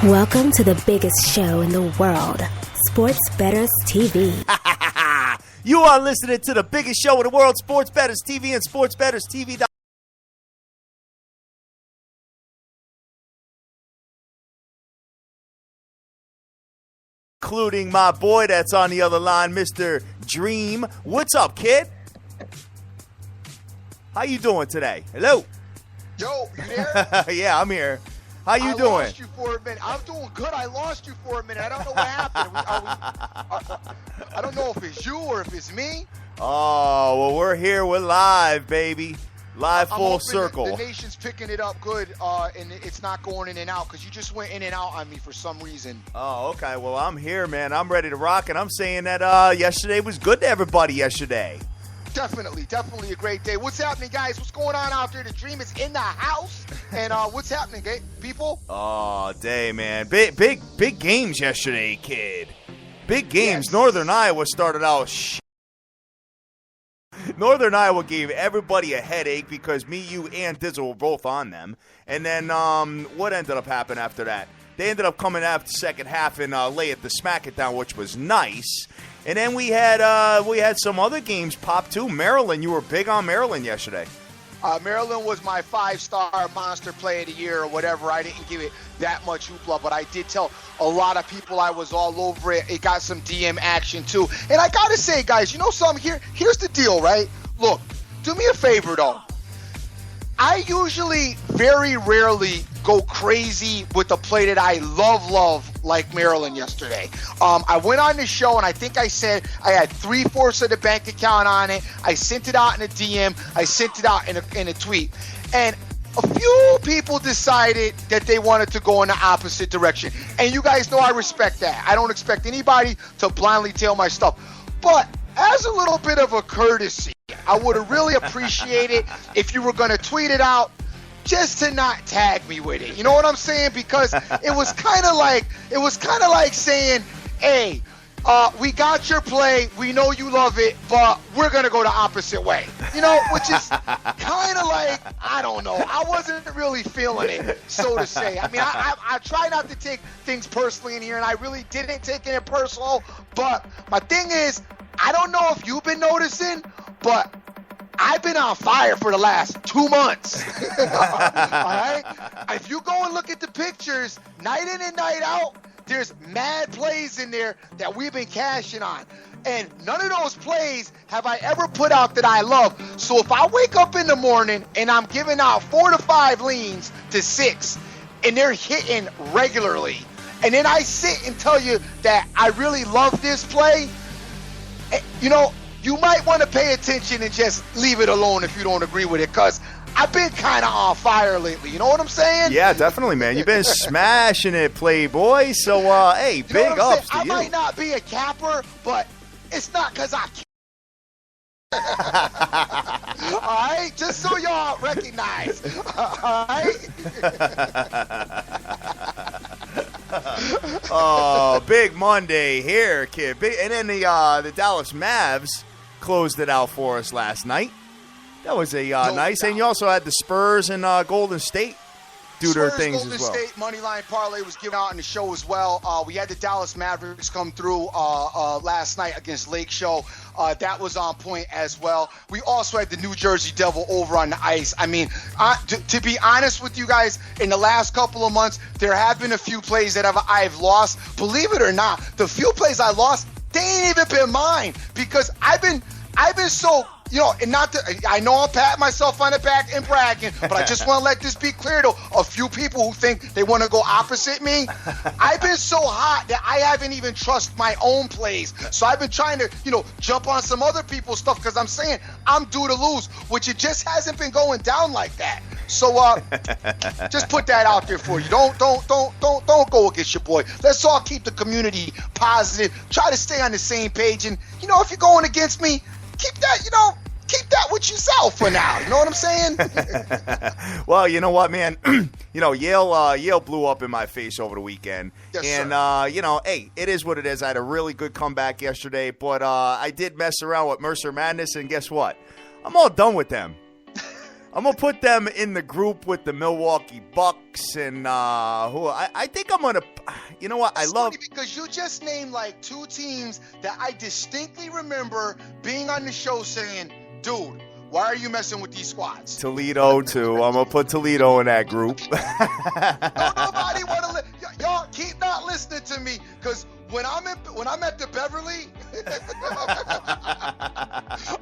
Welcome to the biggest show in the world, Sports Betters TV. You are listening to the biggest show in the world, Sports Betters TV and SportsBettersTV.com. Including my boy that's on the other line, Mr. Dream. What's up, kid? How you doing today? Hello. Yo, you there? Yeah, I'm here. How you doing? I lost you for a minute. I'm doing good. I lost you for a minute. I don't know what happened. I don't know if it's you or if it's me. Oh, well, we're here. We're live, baby. Live full circle. The nation's picking it up good, and it's not going in and out because you just went in and out on me for some reason. Oh, okay. Well, I'm here, man. I'm ready to rock, and I'm saying that yesterday was good to everybody yesterday. Definitely a great day. What's happening, guys? What's going on out there? The Dream is in the house, and what's happening, people? Oh, day, man. Big games yesterday, kid. Big games. Yes. Northern Iowa started out Northern Iowa gave everybody a headache because me, you, and Dizzle were both on them. And then what ended up happening after that? They ended up coming after the second half and lay at the smack it down, which was nice. And then we had some other games pop too. Maryland, you were big on Maryland yesterday. Maryland was my 5-star monster play of the year or whatever. I didn't give it that much hoopla, but I did tell a lot of people I was all over it. It got some DM action too. And I got to say, guys, you know something? Here's the deal, right? Look, do me a favor, though. I usually very rarely go crazy with the play that I love like Maryland yesterday. I went on the show and I think I said I had 3/4 of the bank account on it. I sent it out in a DM. I sent it out in a tweet. And a few people decided that they wanted to go in the opposite direction. And you guys know I respect that. I don't expect anybody to blindly tell my stuff. But as a little bit of a courtesy, I would have really appreciated if you were going to tweet it out just to not tag me with it. You know what I'm saying? Because it was kind of like saying, hey, we got your play. We know you love it, but we're going to go the opposite way. You know, which is kind of like, I don't know. I wasn't really feeling it, so to say. I mean, I try not to take things personally in here, and I really didn't take it personal. But my thing is, I don't know if you've been noticing, but I've been on fire for the last 2 months. All right? If you go and look at the pictures, night in and night out, there's mad plays in there that we've been cashing on. And none of those plays have I ever put out that I love. So if I wake up in the morning and I'm giving out 4 to 5 leans to 6, and they're hitting regularly, and then I sit and tell you that I really love this play, you know, you might want to pay attention and just leave it alone if you don't agree with it, because I've been kind of on fire lately. You know what I'm saying? Yeah, definitely, man. You've been smashing it, Playboy. So, hey, you know big ups to I you. might not be a capper, but it's not because I all right? Just so y'all recognize. All right? Oh, big Monday here, kid. And then the Dallas Mavs closed it out for us last night. That was a nice. And you also had the Spurs and Golden State do their things Golden as well. State moneyline parlay was given out in the show as well. We had the Dallas Mavericks come through last night against Lake Show. That was on point as well. We also had the New Jersey Devil over on the ice. I mean, to be honest with you guys, in the last couple of months, there have been a few plays that I've lost. Believe it or not, the few plays I lost, they ain't even been mine, because I've been so, you know, and I know I'm patting myself on the back and bragging, but I just want to let this be clear to a few people who think they want to go opposite me. I've been so hot that I haven't even trust my own plays. So I've been trying to, you know, jump on some other people's stuff, because I'm saying I'm due to lose, which it just hasn't been going down like that. So just put that out there for you. Don't go against your boy. Let's all keep the community positive. Try to stay on the same page. And, you know, if you're going against me, keep that with yourself for now. You know what I'm saying? Well, you know what, man? You know, Yale blew up in my face over the weekend. Yes, and, sir. You know, hey, it is what it is. I had a really good comeback yesterday, but I did mess around with Mercer Madness, and guess what? I'm all done with them. I'm gonna put them in the group with the Milwaukee Bucks and who I think I'm gonna. You know what? It's funny because you just named like two teams that I distinctly remember being on the show saying, "Dude, why are you messing with these squads?" Toledo too. I'm gonna put Toledo in that group. Don't nobody want to y'all keep not listening to me because when I'm at the Beverly,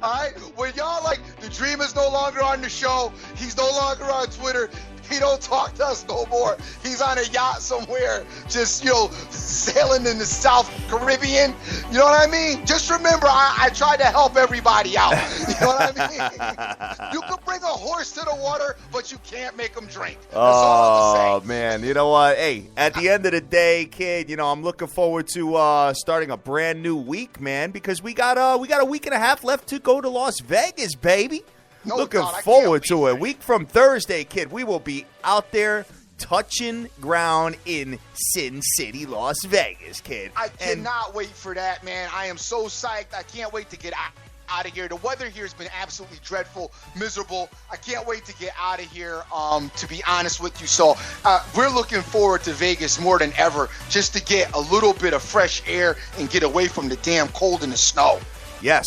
all right, when y'all like the Dream is no longer on the show, he's no longer on Twitter. He don't talk to us no more. He's on a yacht somewhere, just, sailing in the South Caribbean. You know what I mean? Just remember, I try to help everybody out. You know what I mean? You can bring a horse to the water, but you can't make him drink. That's all I'm saying. Oh, man. You know what? Hey, at the end of the day, kid, I'm looking forward to starting a brand new week, man, because we got a week and a half left to go to Las Vegas, baby. No Looking doubt, forward to it. Week from Thursday, kid, we will be out there touching ground in Sin City, Las Vegas, kid. I cannot wait for that, man. I am so psyched. I can't wait to get out of here. The weather here has been absolutely dreadful, miserable. I can't wait to get out of here, to be honest with you. So we're looking forward to Vegas more than ever, just to get a little bit of fresh air and get away from the damn cold and the snow. Yes,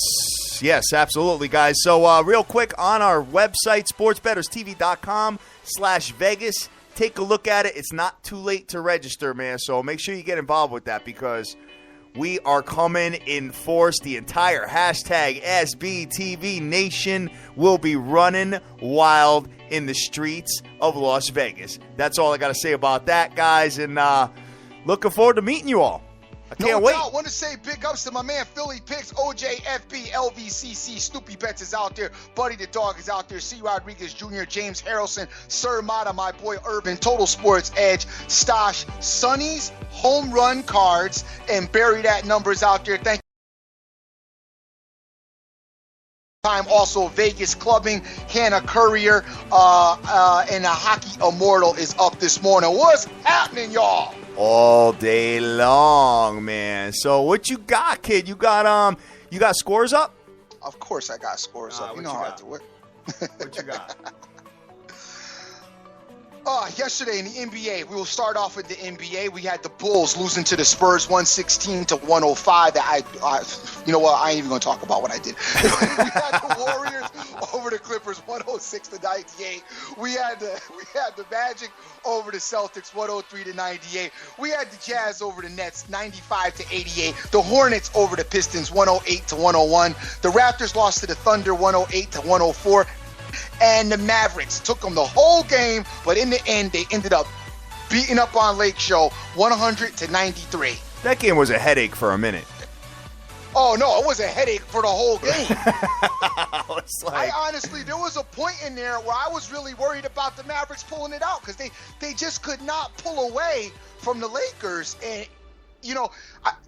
absolutely, guys. So real quick, on our website, sportsbetterstv.com/Vegas, take a look at it. It's not too late to register, man, so make sure you get involved with that because we are coming in force. The entire hashtag SBTV Nation will be running wild in the streets of Las Vegas. That's all I got to say about that, guys, and looking forward to meeting you all. I can't wait. I want to say big ups to my man Philly Picks, OJFB, LVCC, Snoopy Betts is out there, Buddy the Dog is out there, C. Rodriguez Jr., James Harrelson, Sir Mata, my boy Urban, Total Sports Edge, Stosh, Sonny's Home Run Cards, and Barry That Numbers out there. Thank you. Time also Vegas Clubbing, Hannah Courier, and a Hockey Immortal is up this morning. What's happening, y'all? All day long, man. So what you got, kid? You got scores up? Of course I got scores up. You know how I do it. What you got? Yesterday in the NBA, we will start off with the NBA. We had the Bulls losing to the Spurs 116-105. You know what? I ain't even going to talk about what I did. We had the Warriors over the Clippers 106-98. We had the Magic over the Celtics 103-98. We had the Jazz over the Nets 95-88. The Hornets over the Pistons 108-101. The Raptors lost to the Thunder 108-104. And the Mavericks took them the whole game, but in the end, they ended up beating up on Lake Show 100-93. That game was a headache for a minute. Oh, no, it was a headache for the whole game. I honestly, there was a point in there where I was really worried about the Mavericks pulling it out because they just could not pull away from the Lakers. And,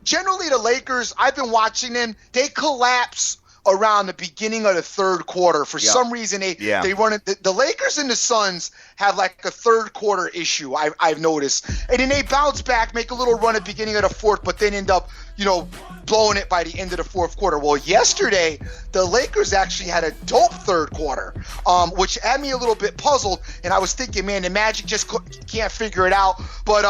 generally the Lakers, I've been watching them, they collapse around the beginning of the third quarter. For some reason, they run it. The Lakers and the Suns have like a third quarter issue, I've noticed. And then they bounce back, make a little run at the beginning of the fourth, but then end up, blowing it by the end of the fourth quarter. Well, yesterday, the Lakers actually had a dope third quarter, which had me a little bit puzzled. And I was thinking, man, the Magic just can't figure it out. But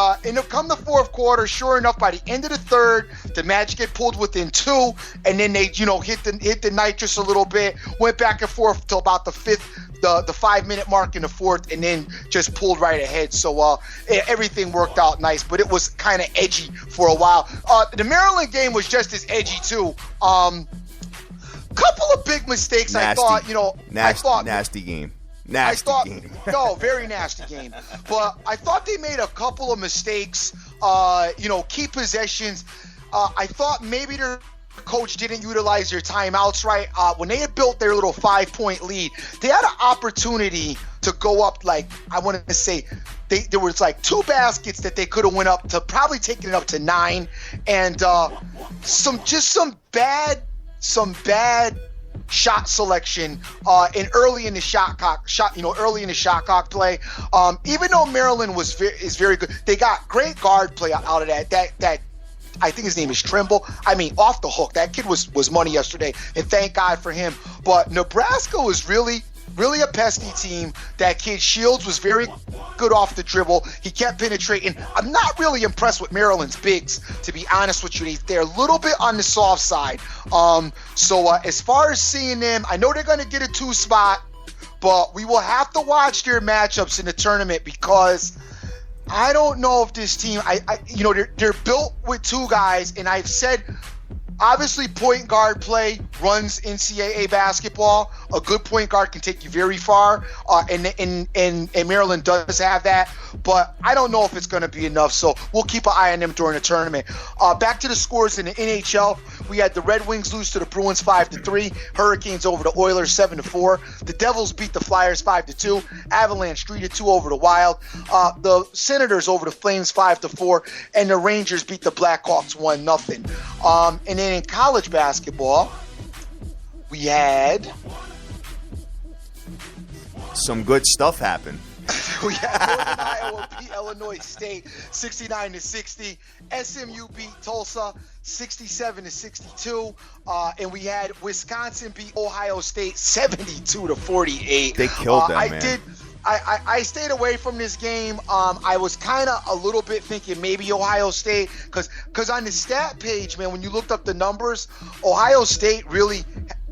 come the fourth quarter, sure enough, by the end of the third, the Magic get pulled within 2, and then they, hit the nitrous a little bit, went back and forth till about the 5-minute mark in the fourth, and then just pulled right ahead. So everything worked out nice, but it was kind of edgy for a while. The Maryland game was just as edgy too. Couple of big mistakes. Nasty. I thought nasty game. Game. No, very nasty game. But I thought they made a couple of mistakes. Key possessions. I thought maybe their coach didn't utilize their timeouts right. When they had built their little 5-point lead, they had an opportunity to go up, like, I want to say, there was like 2 baskets that they could have went up to, probably taking it up to 9, and some bad shot selection and early in the shot clock play. Even though Maryland is very good, they got great guard play out of that. I think his name is Trimble. I mean, off the hook. That kid was money yesterday, and thank God for him. But Nebraska was really really a pesky team. That kid Shields was very good off the dribble. He kept penetrating. I'm not really impressed with Maryland's bigs, to be honest with you. They're a little bit on the soft side. So as far as seeing them, I know they're going to get a 2 spot, but we will have to watch their matchups in the tournament because I don't know if this team, they're built with 2 guys, and I've said, obviously, point guard play runs NCAA basketball. A good point guard can take you very far, and Maryland does have that. But I don't know if it's going to be enough, so we'll keep an eye on them during the tournament. Back to the scores in the NHL. We had the Red Wings lose to the Bruins 5-3. Hurricanes over the Oilers 7-4. The Devils beat the Flyers 5-2. Avalanche 3-2 over the Wild. The Senators over the Flames 5-4, and the Rangers beat the Blackhawks 1-0. And then in college basketball, we had some good stuff happen. We had Northern Iowa beat Illinois State 69-60. SMU beat Tulsa 67-62. And we had Wisconsin beat Ohio State 72-48. They killed them, man. I stayed away from this game. I was kind of a little bit thinking maybe Ohio State, because on the stat page, man, when you looked up the numbers, Ohio State really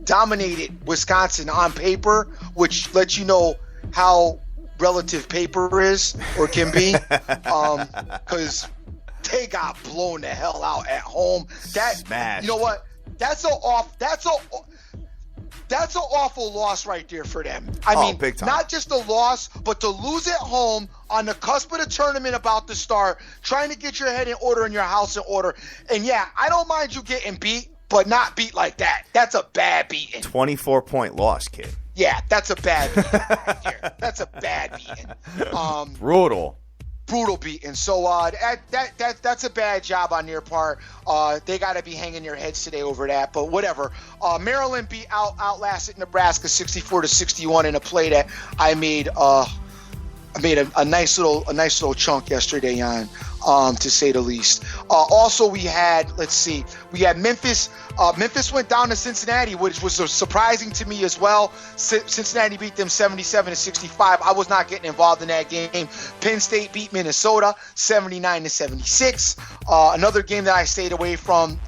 dominated Wisconsin on paper, which lets you know how relative paper is or can be, because they got blown the hell out at home. Smashed. You know what? That's an awful loss right there for them. I mean, big time. Not just a loss, but to lose at home on the cusp of the tournament about to start, trying to get your head in order and your house in order. And yeah, I don't mind you getting beat, but not beat like that. That's a bad beating. 24-point loss, kid. Yeah, that's a bad beating right there. That's a bad beating. Brutal beating. So that's a bad job on their part. They got to be hanging their heads today over that. But whatever. Maryland outlasted Nebraska 64-61 in a play that I made. I made a nice little chunk yesterday on, to say the least. Also, we had Memphis. Memphis went down to Cincinnati, which was surprising to me as well. Cincinnati beat them 77-65. I was not getting involved in that game. Penn State beat Minnesota 79-76. Another game that I stayed away from.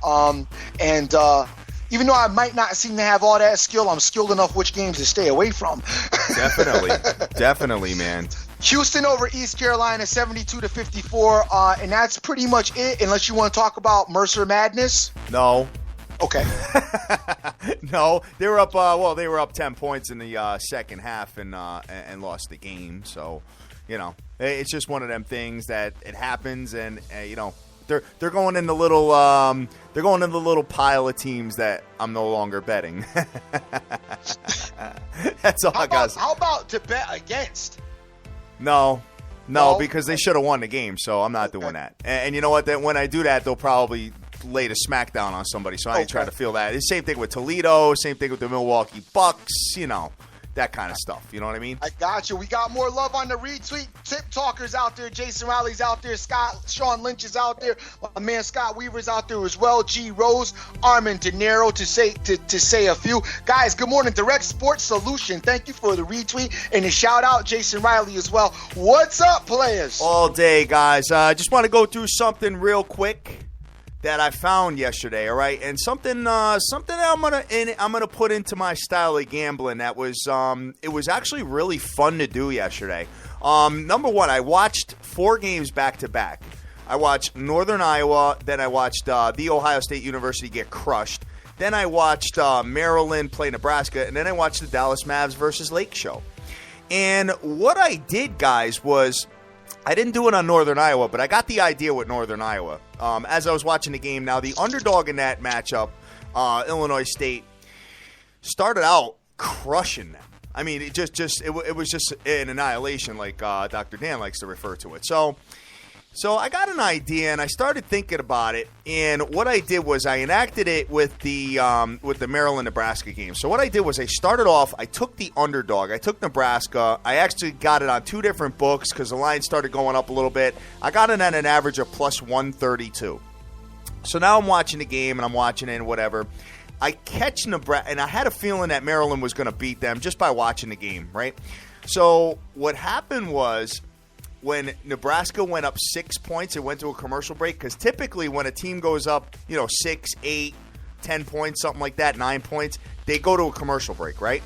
Even though I might not seem to have all that skill, I'm skilled enough which games to stay away from. Definitely, man. Houston over East Carolina 72-54, and that's pretty much it, unless you want to talk about Mercer Madness. No. Okay. No, they were up. They were up 10 points in the second half and lost the game. So, it's just one of them things that it happens, and they're going in the little pile of teams that I'm no longer betting. That's all I got. How about to bet against? No, because they should have won the game, so I'm not doing that. And you know what? When I do that, they'll probably lay the smackdown on somebody, so I ain't trying to feel that. It's the same thing with Toledo, same thing with the Milwaukee Bucks, that kind of stuff. You know what I mean? I got you. We got more love on the retweet. Tip Talker's out there. Jason Riley's out there. Sean Lynch is out there. My man Scott Weaver's out there as well. G. Rose, Armin De Niro, to say a few. Guys, good morning. Direct Sports Solution. Thank you for the retweet and a shout out. Jason Riley as well. What's up, players? All day, guys. I just want to go through something real quick that I found yesterday, all right, and something that I'm gonna put into my style of gambling. That was it was actually really fun to do yesterday. Number one, I watched 4 games back to back. I watched Northern Iowa, then I watched the Ohio State University get crushed. Then I watched Maryland play Nebraska, and then I watched the Dallas Mavs versus Lake show. And what I did, guys, was I didn't do it on Northern Iowa, but I got the idea with Northern Iowa. As I was watching the game, now the underdog in that matchup, Illinois State, started out crushing them. I mean, it was just an annihilation, like Dr. Dan likes to refer to it. So I got an idea, and I started thinking about it. And what I did was I enacted it with the Maryland-Nebraska game. So what I did was I started off, I took the underdog. I took Nebraska. I actually got it on 2 different books because the line started going up a little bit. I got it at an average of plus 132. So now I'm watching the game, and I'm watching it and whatever. I catch Nebraska, and I had a feeling that Maryland was going to beat them just by watching the game, right? So what happened was when Nebraska went up 6 points, it went to a commercial break, because typically when a team goes up, 6, 8, 10 points, something like that, 9 points, they go to a commercial break, right?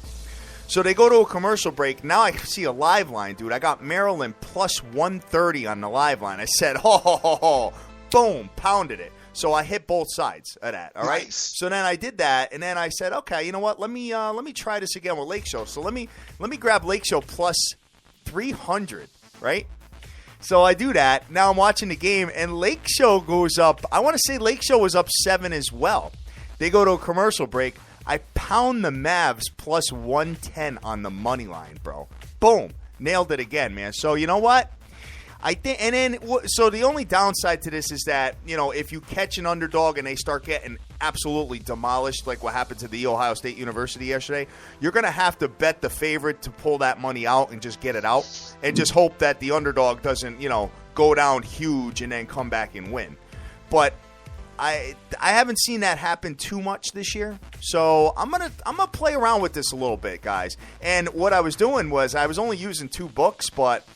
So they go to a commercial break. Now I see a live line, dude. I got Maryland plus 130 on the live line. I said, boom, pounded it. So I hit both sides of that, all right? Nice. So then I did that, and then I said, okay, you know what? Let me try this again with Lake Show. So let me grab Lake Show plus 300, right? So I do that. Now I'm watching the game, and Lake Show goes up. I want to say Lake Show was up 7 as well. They go to a commercial break. I pound the Mavs plus 110 on the money line, bro. Boom. Nailed it again, man. So you know what? I think, and then, so the only downside to this is that, if you catch an underdog and they start getting absolutely demolished, like what happened to the Ohio State University yesterday, you're going to have to bet the favorite to pull that money out and just get it out and just hope that the underdog doesn't, go down huge and then come back and win. But I haven't seen that happen too much this year, so I'm gonna play around with this a little bit, guys. And what I was doing was I was only using 2 books, but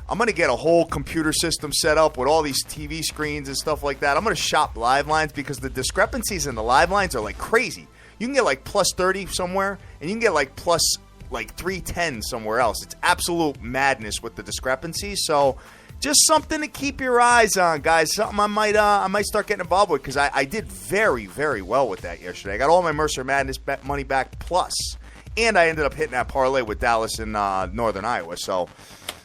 I'm going to get a whole computer system set up with all these TV screens and stuff like that. I'm going to shop live lines because the discrepancies in the live lines are like crazy. You can get like plus 30 somewhere, and you can get like plus like 310 somewhere else. It's absolute madness with the discrepancies. So just something to keep your eyes on, guys. Something I might start getting involved with, because I did very, very well with that yesterday. I got all my Mercer Madness money back plus, and I ended up hitting that parlay with Dallas in Northern Iowa. So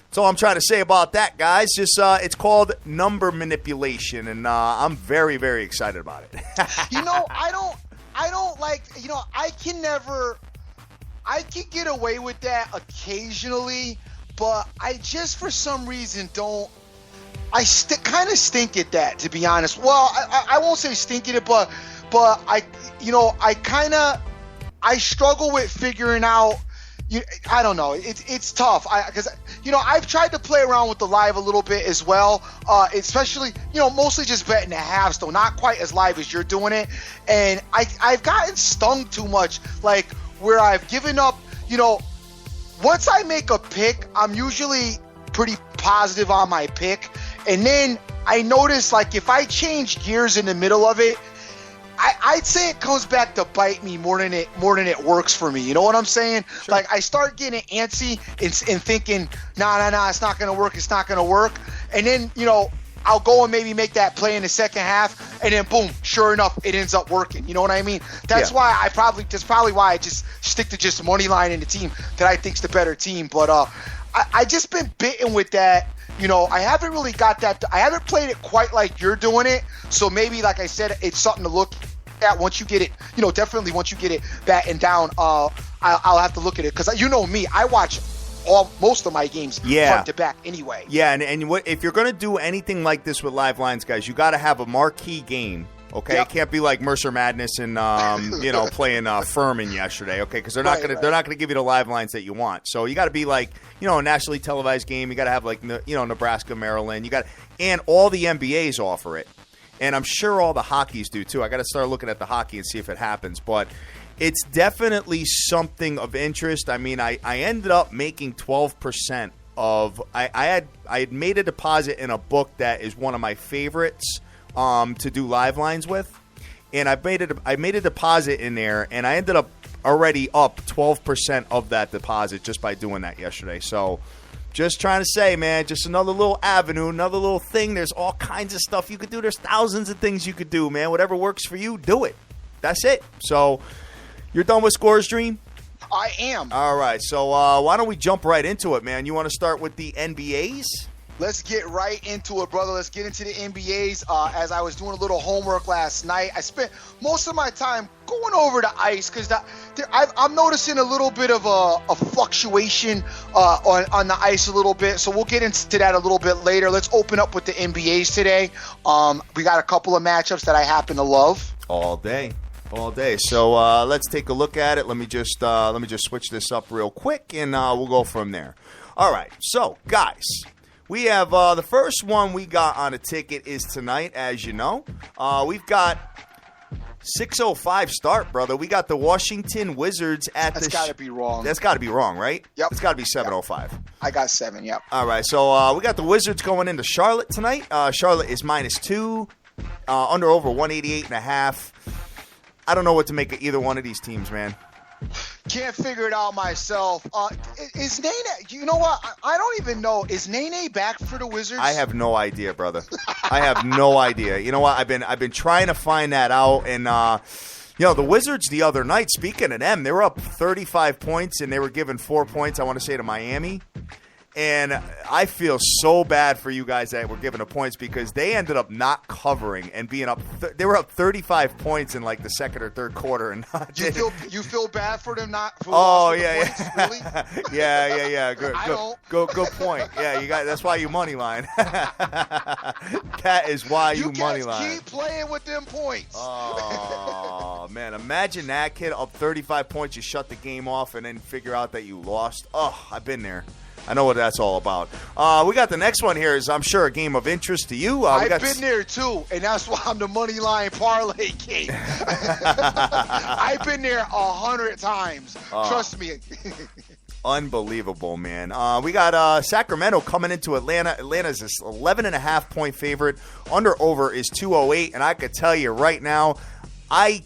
that's all I'm trying to say about that, guys. Just it's called number manipulation, and I'm very, very excited about it. I don't like, I can get away with that occasionally, but I just for some reason don't. I kind of stink at that, to be honest. Well, I won't say stink at it, but I struggle with figuring out. I don't know. It's tough because I've tried to play around with the live a little bit as well, especially mostly just betting the halves, though not quite as live as you're doing it. And I've gotten stung too much, like where I've given up. Once I make a pick, I'm usually pretty positive on my pick, and then I notice like if I change gears in the middle of it, I'd say it comes back to bite me more than it works for me. You know what I'm saying? Sure. Like I start getting antsy and thinking, nah, it's not gonna work. It's not gonna work. And then I'll go and maybe make that play in the second half, and then boom, sure enough, it ends up working. You know what I mean? That's why that's probably why I just stick to just money line in the team that I think's the better team. But I just been bitten with that. I haven't really got that. I haven't played it quite like you're doing it. So maybe, like I said, it's something to look at once you get it. Definitely once you get it battened down, I'll have to look at it because me, I watch most of my games front to back anyway. Yeah, and what if you're going to do anything like this with live lines, guys? You got to have a marquee game. Okay, It can't be like Mercer Madness and playing Furman yesterday. Okay, because they're not gonna give you the live lines that you want. So you got to be like a nationally televised game. You got to have like Nebraska, Maryland. And all the NBAs offer it, and I'm sure all the hockeys do too. I got to start looking at the hockey and see if it happens, but it's definitely something of interest. I mean, I ended up making 12% of. I had made a deposit in a book that is one of my favorites. To do live lines with, and I made a deposit in there, and I ended up already up 12% of that deposit just by doing that yesterday. So just trying to say, man, just another little avenue, another little thing. There's all kinds of stuff you could do. There's thousands of things you could do, man. Whatever works for you, do it. That's it. So you're done with Scorer's Dream? I am. All right, so why don't we jump right into it, man? You want to start with the NBAs? Let's get right into it, brother. Let's get into the NBAs. As I was doing a little homework last night, I spent most of my time going over the ice because I'm noticing a little bit of a fluctuation on the ice a little bit. So we'll get into that a little bit later. Let's open up with the NBAs today. We got a couple of matchups that I happen to love. All day. So let's take a look at it. Let me just switch this up real quick, and we'll go from there. All right. So, guys. We have the first one we got on a ticket is tonight, as you know. We've got 6:05 start, brother. We got the Washington Wizards at That's got to be wrong. That's got to be wrong, right? Yep. It's got to be 7:05. Yep. I got 7, yep. All right, so we got the Wizards going into Charlotte tonight. Charlotte is -2, under over 188.5. I don't know what to make of either one of these teams, man. Can't figure it out myself. Is Nene? You know what? I don't even know. Is Nene back for the Wizards? I have no idea, brother. I have no idea. You know what? I've been trying to find that out, and the Wizards the other night. Speaking of them, they were up 35 points, and they were given 4 points. I want to say to Miami. And I feel so bad for you guys that were given the points because they ended up not covering and being up. They were up 35 points in like the second or third quarter. And you feel bad for them not? For points, really? yeah. Good, I don't. Good point. Yeah, you got. That's why you money line. That is why you money line. Keep playing with them points. Oh man, imagine that kid up 35 points. You shut the game off and then figure out that you lost. Oh, I've been there. I know what that's all about. We got the next one here is, I'm sure, a game of interest to you. I've been there, too, and that's why I'm the money line parlay king. I've been there 100 times. Trust me. Unbelievable, man. We got Sacramento coming into Atlanta. Atlanta's this 11.5-point favorite. Under-over is 208, and I could tell you right now, I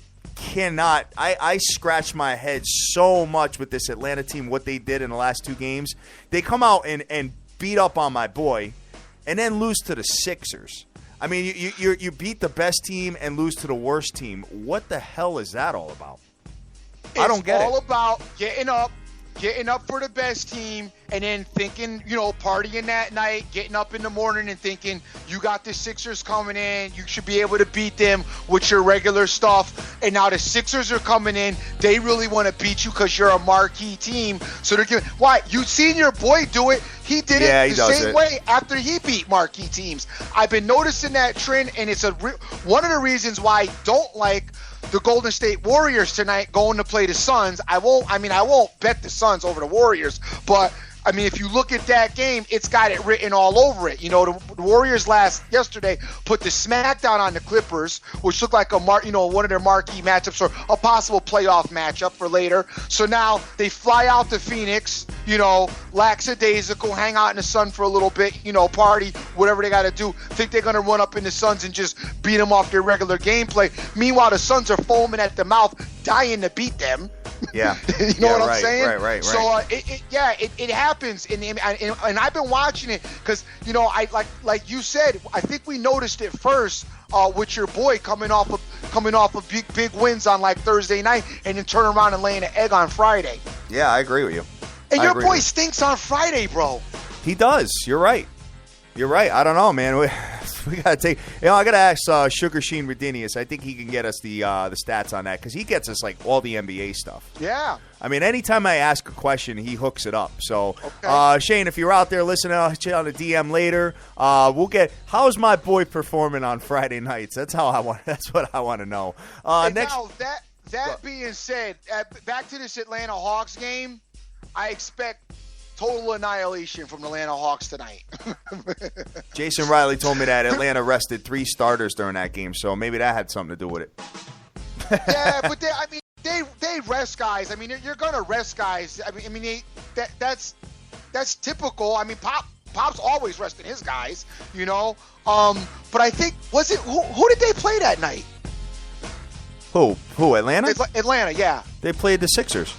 scratch my head so much with this Atlanta team, what they did in the last 2 games. They come out and beat up on my boy and then lose to the Sixers. I mean, you beat the best team and lose to the worst team. What the hell is that all about? I don't get it. It's all about getting up for the best team and then thinking, partying that night, getting up in the morning and thinking you got the Sixers coming in, you should be able to beat them with your regular stuff. And now the Sixers are coming in, they really want to beat you because you're a marquee team. So they're giving, why? You've seen your boy do it. He did it the same way after he beat marquee teams. I've been noticing that trend, and it's one of the reasons why I don't like the Golden State Warriors tonight going to play the Suns. I won't bet the Suns over the Warriors, but I mean, if you look at that game, it's got it written all over it. The Warriors yesterday put the smackdown on the Clippers, which looked like one of their marquee matchups or a possible playoff matchup for later. So now they fly out to Phoenix, lackadaisical, hang out in the sun for a little bit, party, whatever they got to do. Think they're going to run up in the Suns and just beat them off their regular gameplay. Meanwhile, the Suns are foaming at the mouth, dying to beat them. Yeah. You know what I'm saying? Right. So it happens, and I've been watching it because I like you said, I think we noticed it first with your boy coming off of big wins on like Thursday night, and then turn around and laying an egg on Friday. Yeah, I agree with you. And your boy stinks on Friday, bro. He does. You're right. I don't know, man. We gotta take. I gotta ask Sugar Sheen Redinius. I think he can get us the stats on that because he gets us like all the NBA stuff. Yeah. I mean, anytime I ask a question, he hooks it up. So, okay. Shane, if you're out there listening, I'll hit you on a DM later. We'll get. How's my boy performing on Friday nights? That's how I want. That's what I want to know. Next. Now that being said, back to this Atlanta Hawks game, I expect total annihilation from the Atlanta Hawks tonight. Jason Riley told me that Atlanta rested 3 starters during that game, so maybe that had something to do with it. Yeah, but they rest guys. I mean, you're gonna rest guys. I mean, that's typical. I mean, Pop's always resting his guys, But I think who did they play that night? Who? Atlanta? Atlanta, yeah. They played the Sixers.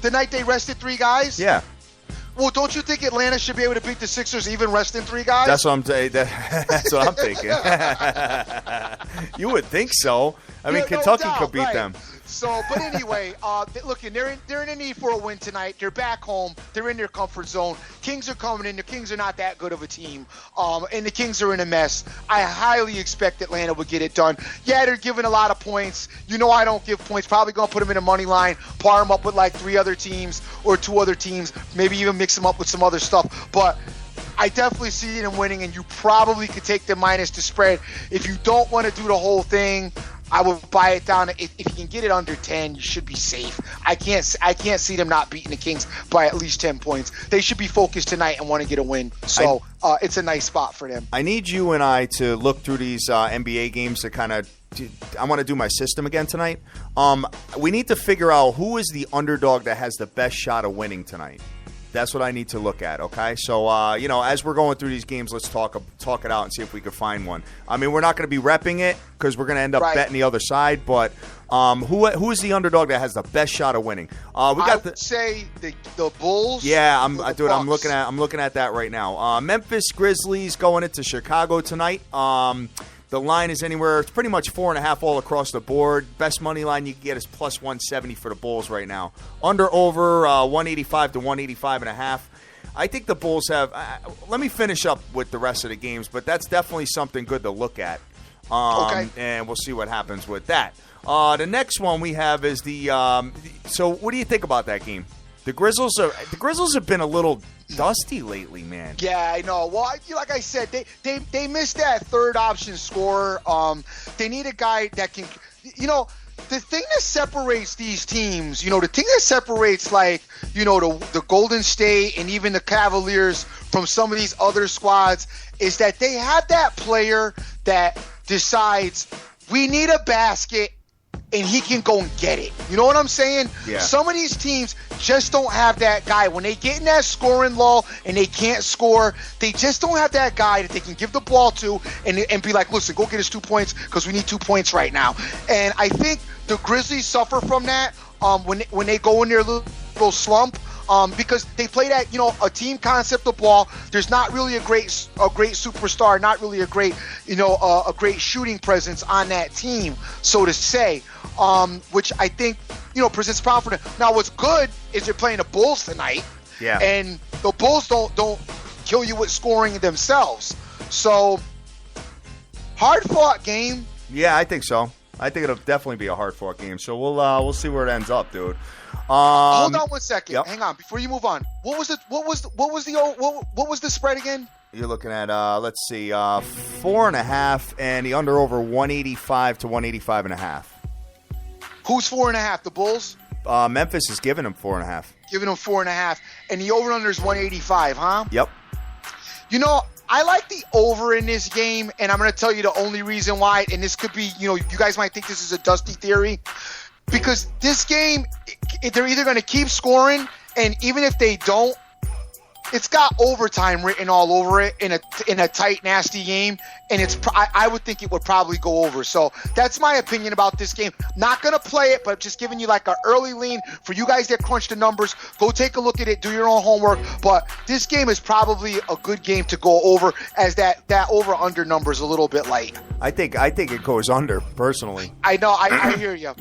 The night they rested 3 guys? Yeah. Well, don't you think Atlanta should be able to beat the Sixers even resting 3 guys? That's what I'm saying. That's what I'm thinking. You would think so. I mean, Kentucky could beat them. So, but anyway, look, they're in a need for a win tonight. They're back home. They're in their comfort zone. Kings are coming in. The Kings are not that good of a team, and the Kings are in a mess. I highly expect Atlanta would get it done. Yeah, they're giving a lot of points. I don't give points. Probably going to put them in a money line, par them up with like 3 other teams or 2 other teams, maybe even mix them up with some other stuff. But I definitely see them winning, and you probably could take the minus to spread. If you don't want to do the whole thing, I would buy it down. If you can get it under 10, you should be safe. I can't see them not beating the Kings by at least 10 points. They should be focused tonight and want to get a win. So it's a nice spot for them. I need you and I to look through these NBA games to kind of – I want to do my system again tonight. We need to figure out who is the underdog that has the best shot of winning tonight. That's what I need to look at, okay? So, as we're going through these games, let's talk it out and see if we can find one. I mean, we're not going to be repping it because we're going to end up betting the other side, but who is the underdog that has the best shot of winning? I would say the Bulls. Yeah, I'm looking at that right now. Memphis Grizzlies going into Chicago tonight. The line is anywhere. It's pretty much 4.5 all across the board. Best money line you can get is plus 170 for the Bulls right now. Under over 185 to 185.5. I think the Bulls have. Let me finish up with the rest of the games, but that's definitely something good to look at. Okay. And we'll see what happens with that. The next one we have is the. So what do you think about that game? The Grizzlies have been a little dusty lately, man. Yeah, I know. Well, like I said, they missed that third option scorer. They need a guy that can, the thing that separates these teams, the thing that separates the Golden State and even the Cavaliers from some of these other squads is that they have that player that decides we need a basket and he can go and get it. You know what I'm saying? Yeah. Some of these teams just don't have that guy. When they get in that scoring lull and they can't score, they just don't have that guy that they can give the ball to and be like, listen, go get us 2 points because we need 2 points right now. And I think the Grizzlies suffer from that when they go in their little slump. Because they play that, a team concept of ball. There's not really a great superstar, not really a great shooting presence on that team, so to say, which I think, presents a problem for them. Now, what's good is they're playing the Bulls tonight, and the Bulls don't kill you with scoring themselves. So, hard-fought game. Yeah, I think so. I think it'll definitely be a hard-fought game. So we'll see where it ends up, dude. Hold on one second. Yep. Hang on before you move on. What was the spread again? You're looking at 4.5 and the under over 185 to 185.5. Who's 4.5? The Bulls. Memphis is giving them 4.5. Giving them 4.5, and the over under is 185, huh? Yep. I like the over in this game, and I'm going to tell you the only reason why. And this could be, you guys might think this is a dusty theory. Because this game, they're either going to keep scoring, and even if they don't, it's got overtime written all over it in a tight, nasty game, and I would think it would probably go over. So that's my opinion about this game. Not going to play it, but just giving you like an early lean for you guys that crunch the numbers. Go take a look at it, do your own homework. But this game is probably a good game to go over, as that over-under number is a little bit light. I think it goes under, personally. I know, I hear you.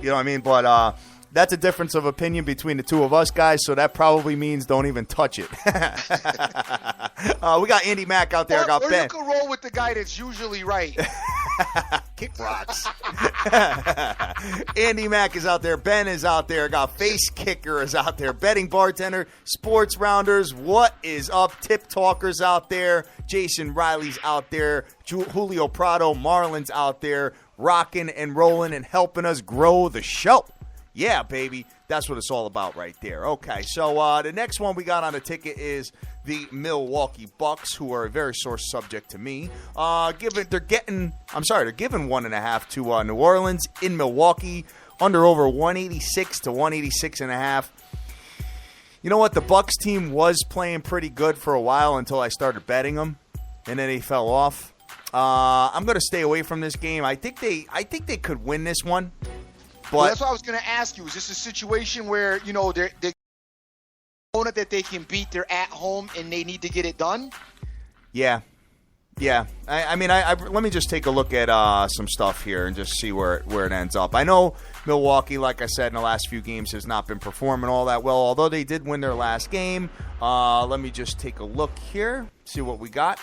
You know what I mean? But that's a difference of opinion between the two of us, guys, so that probably means don't even touch it. We got Andy Mack out there. I got Ben. You can roll with the guy that's usually right. Kick rocks. Andy Mack is out there. Ben is out there. Got Face Kicker is out there. Betting Bartender. Sports Rounders. What is up? Tip Talkers out there. Jason Riley's out there. Julio Prado. Marlon's out there. Rocking and rolling and helping us grow the show. Yeah, baby. That's what it's all about right there. Okay, so the next one we got on the ticket is the Milwaukee Bucks, who are a very sore subject to me. They're giving 1.5 to New Orleans in Milwaukee, under over 186 to 186.5. You know what? The Bucks team was playing pretty good for a while until I started betting them, and then they fell off. I'm going to stay away from this game. I think they could win this one. But that's what I was going to ask you. Is this a situation where, they're opponent that they can beat, they're at home, and they need to get it done? Yeah. I mean, let me just take a look at some stuff here and just see where it ends up. I know Milwaukee, like I said, in the last few games has not been performing all that well, although they did win their last game. Let me just take a look here, see what we got.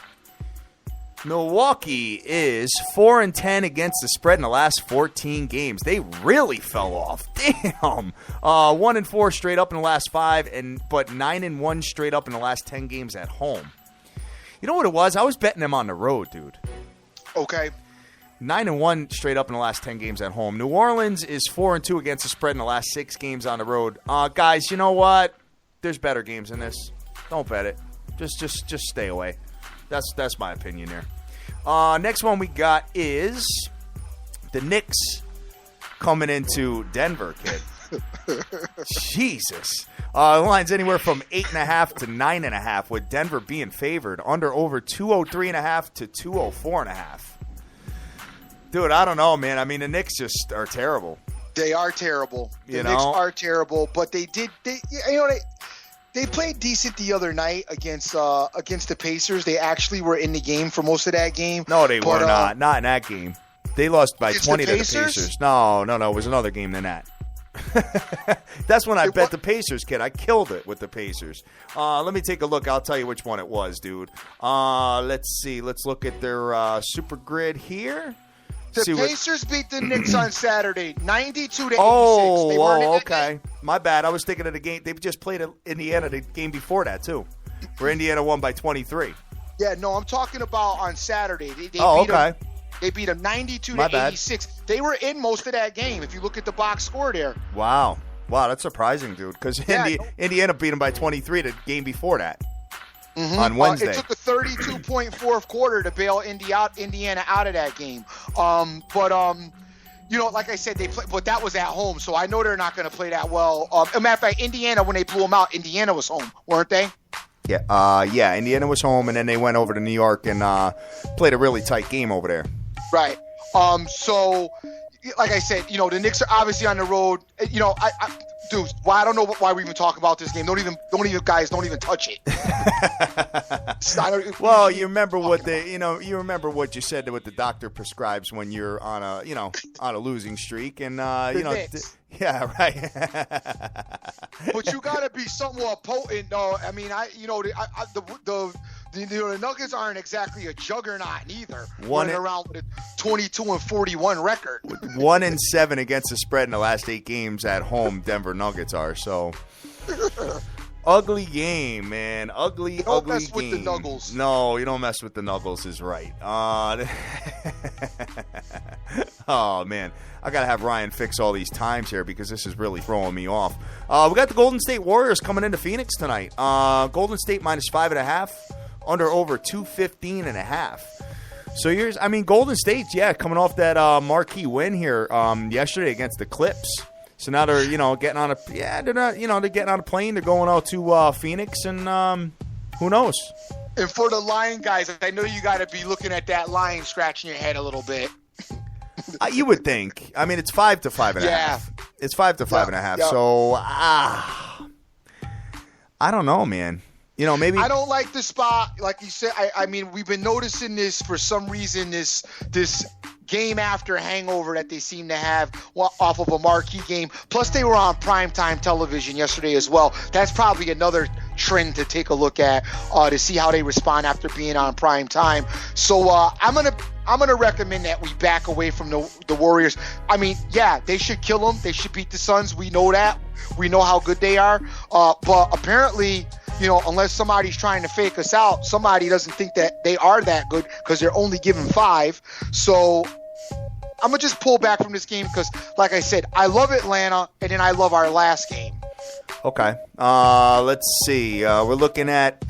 Milwaukee is 4-10 against the spread in the last 14 games. They really fell off. Damn. 1-4 straight up in the last 5, but 9-1 straight up in the last 10 games at home. You know what it was? I was betting them on the road, dude. Okay. 9-1 straight up in the last 10 games at home. New Orleans is 4-2 against the spread in the last 6 games on the road. Guys, you know what? There's better games than this. Don't bet it. Just stay away. That's my opinion here. Next one we got is the Knicks coming into Denver, kid. Jesus. The line's anywhere from 8.5 to 9.5, with Denver being favored. Under over 203.5 to 204.5. Dude, I don't know, man. I mean, the Knicks just are terrible. They are terrible. The Knicks are terrible, but they played decent the other night against the Pacers. They actually were in the game for most of that game. No, they were not. Not in that game. They lost by 20 to the Pacers. No. It was another game than that. That's when I bet the Pacers, kid. I killed it with the Pacers. Let me take a look. I'll tell you which one it was, dude. Let's see. Let's look at their super grid here. The Pacers beat the Knicks on Saturday, 92-86. Oh, okay. My bad. I was thinking of the game. They just played Indiana the game before that, too, where Indiana won by 23. Yeah, no, I'm talking about on Saturday. They beat them 92-86. They were in most of that game, if you look at the box score there. Wow, that's surprising, dude, because Indiana beat them by 23 the game before that. On Wednesday. It took a 32-point fourth quarter to bail Indiana out of that game. But like I said, but that was at home, so I know they're not going to play that well. As a matter of fact, Indiana, when they blew them out, Indiana was home, weren't they? Yeah, Indiana was home, and then they went over to New York and played a really tight game over there. Right. So, like I said, the Knicks are obviously on the road. Dude, I don't know why we even talk about this game. Don't even touch it. Well, you remember what you said what the doctor prescribes when you're on a losing streak, and yeah, right. But you got to be somewhat potent, though. I mean, the Nuggets aren't exactly a juggernaut either. Running around with a 22-41 record. 1-7 against the spread in the last 8 games at home. Denver Nuggets are so. Ugly game, man. Ugly game. Don't mess with the Nuggles. No, you don't mess with the Nuggles is right. Oh, man. I got to have Ryan fix all these times here because this is really throwing me off. We got the Golden State Warriors coming into Phoenix tonight. Golden State minus 5.5. Under over 215.5. So Golden State, coming off that marquee win here yesterday against the Clips. So now they're getting on a plane. They're going out to Phoenix, and who knows? And for the line guys, I know you got to be looking at that line, scratching your head a little bit. You would think. I mean, it's 5 to 5.5. Yeah, it's 5 to 5.5. Yeah. So I don't know, man. Maybe I don't like the spot, like you said. I mean, we've been noticing this for some reason. This game after hangover that they seem to have off of a marquee game. Plus, they were on primetime television yesterday as well. That's probably another trend to take a look at to see how they respond after being on prime time. So I'm gonna recommend that we back away from the Warriors. I mean, yeah, they should kill them. They should beat the Suns. We know that. We know how good they are. But apparently, unless somebody's trying to fake us out, somebody doesn't think that they are that good because they're only given 5. So I'm going to just pull back from this game because, like I said, I love Atlanta, and then I love our last game. Okay. Let's see. We're looking at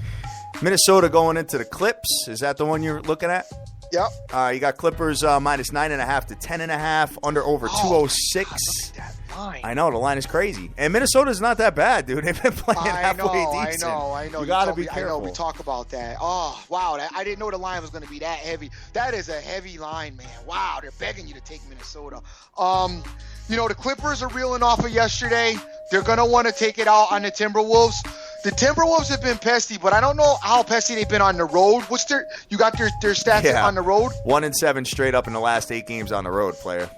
Minnesota going into the Clips. Is that the one you're looking at? Yep. You got Clippers minus 9.5 to 10.5, under over 206. I know, the line is crazy. And Minnesota's not that bad, dude. They've been playing halfway decent. I know. You got to be careful. I know, we talk about that. Oh, wow. I didn't know the line was going to be that heavy. That is a heavy line, man. Wow, they're begging you to take Minnesota. The Clippers are reeling off of yesterday. They're going to want to take it out on the Timberwolves. The Timberwolves have been pesty, but I don't know how pesty they've been on the road. You got their stats on the road? 1-7 straight up in the last 8 games on the road, player.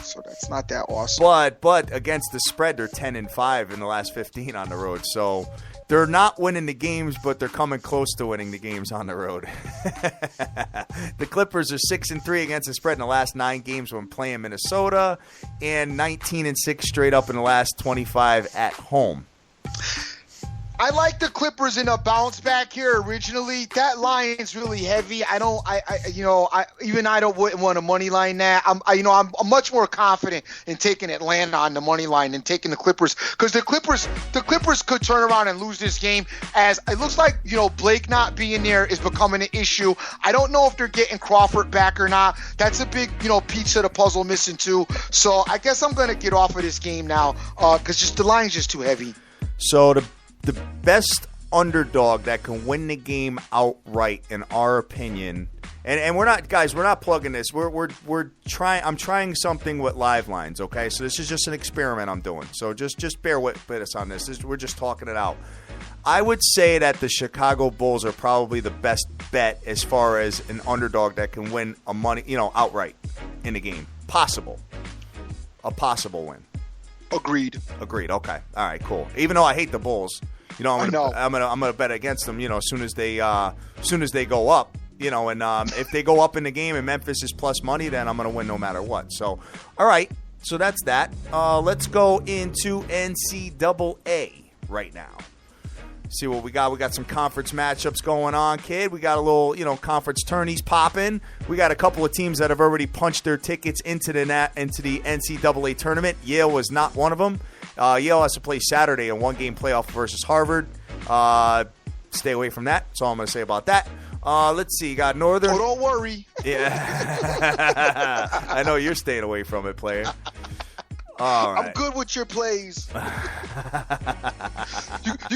So that's not that awesome. But against the spread, they're 10-5 in the last 15 on the road. So they're not winning the games, but they're coming close to winning the games on the road. The Clippers are 6-3 against the spread in the last 9 games when playing Minnesota, and 19-6 straight up in the last 25 at home. I like the Clippers in a bounce back here originally. That line's really heavy. I don't wouldn't want a money line that. I'm much more confident in taking Atlanta on the money line than taking the Clippers, because the Clippers could turn around and lose this game, as it looks like, Blake not being there is becoming an issue. I don't know if they're getting Crawford back or not. That's a big, piece of the puzzle missing too. So I guess I'm going to get off of this game now, because just the line's just too heavy. So the best underdog that can win the game outright, in our opinion, and we're not plugging this. We're trying. I'm trying something with live lines. Okay, so this is just an experiment I'm doing. So just bear with us on this. We're just talking it out. I would say that the Chicago Bulls are probably the best bet as far as an underdog that can win outright in the game. A possible win. Agreed. Okay. All right. Cool. Even though I hate the Bulls, I'm gonna bet against them. As soon as they go up. And if they go up in the game and Memphis is plus money, then I'm gonna win no matter what. So, all right. So that's that. Let's go into NCAA right now. See what we got. We got some conference matchups going on, kid. We got a little, conference tourneys popping. We got a couple of teams that have already punched their tickets into the NCAA tournament. Yale was not one of them. Yale has to play Saturday in one-game playoff versus Harvard. Stay away from that. That's all I'm going to say about that. Let's see. You got Northern. Oh, don't worry. Yeah. I know you're staying away from it, player. All right. I'm good with your plays. You're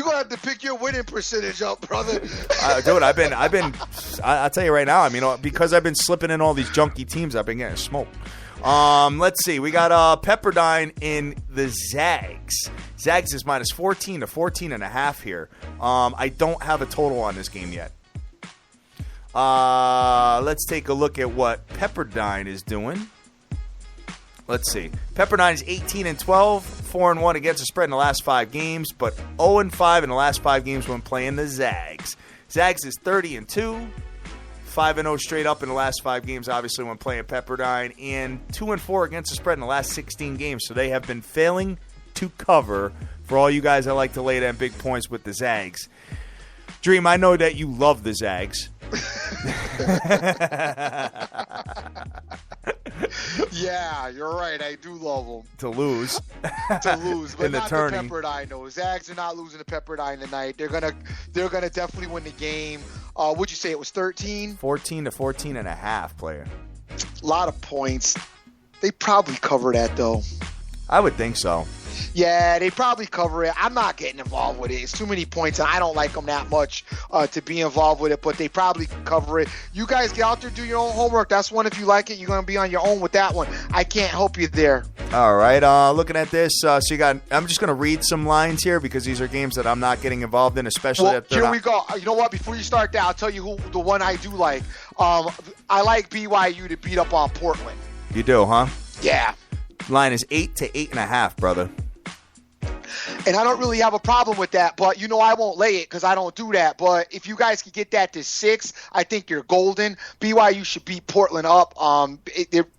going to have to pick your winning percentage up, brother. Dude, I'll tell you right now, because I've been slipping in all these junky teams, I've been getting smoked. Let's see. We got Pepperdine in the Zags. Zags is minus 14 to 14.5 here. I don't have a total on this game yet. Let's take a look at what Pepperdine is doing. Let's see. Pepperdine is 18-12, 4-1 against the spread in the last 5 games, but 0-5 in the last 5 games when playing the Zags. Zags is 30-2, 5-0 straight up in the last 5 games, obviously, when playing Pepperdine, and 2-4 against the spread in the last 16 games. So they have been failing to cover for all you guys that like to lay down big points with the Zags. Dream, I know that you love the Zags. Yeah, you're right. I do love them. To lose. But in the not tourney. The Pepperdine. No, Zags are not losing to Pepperdine tonight. They're gonna definitely win the game. Would you say it was 13? 14 to 14.5, player. A lot of points. They probably cover that though. I would think so. Yeah, they probably cover it. I'm not getting involved with it. It's too many points, and I don't like them that much to be involved with it, but they probably cover it. You guys get out there, do your own homework. That's one. If you like it, you're going to be on your own with that one. I can't help you there. All right. Looking at this, so you got. I'm just going to read some lines here because these are games that I'm not getting involved in, especially. Well, here we go. You know what? Before you start that, I'll tell you who the one I do like. I like BYU to beat up on Portland. You do, huh? Yeah. Line is 8 to 8.5, brother. And I don't really have a problem with that, but I won't lay it because I don't do that. But if you guys can get that to 6, I think you're golden. BYU should beat Portland up.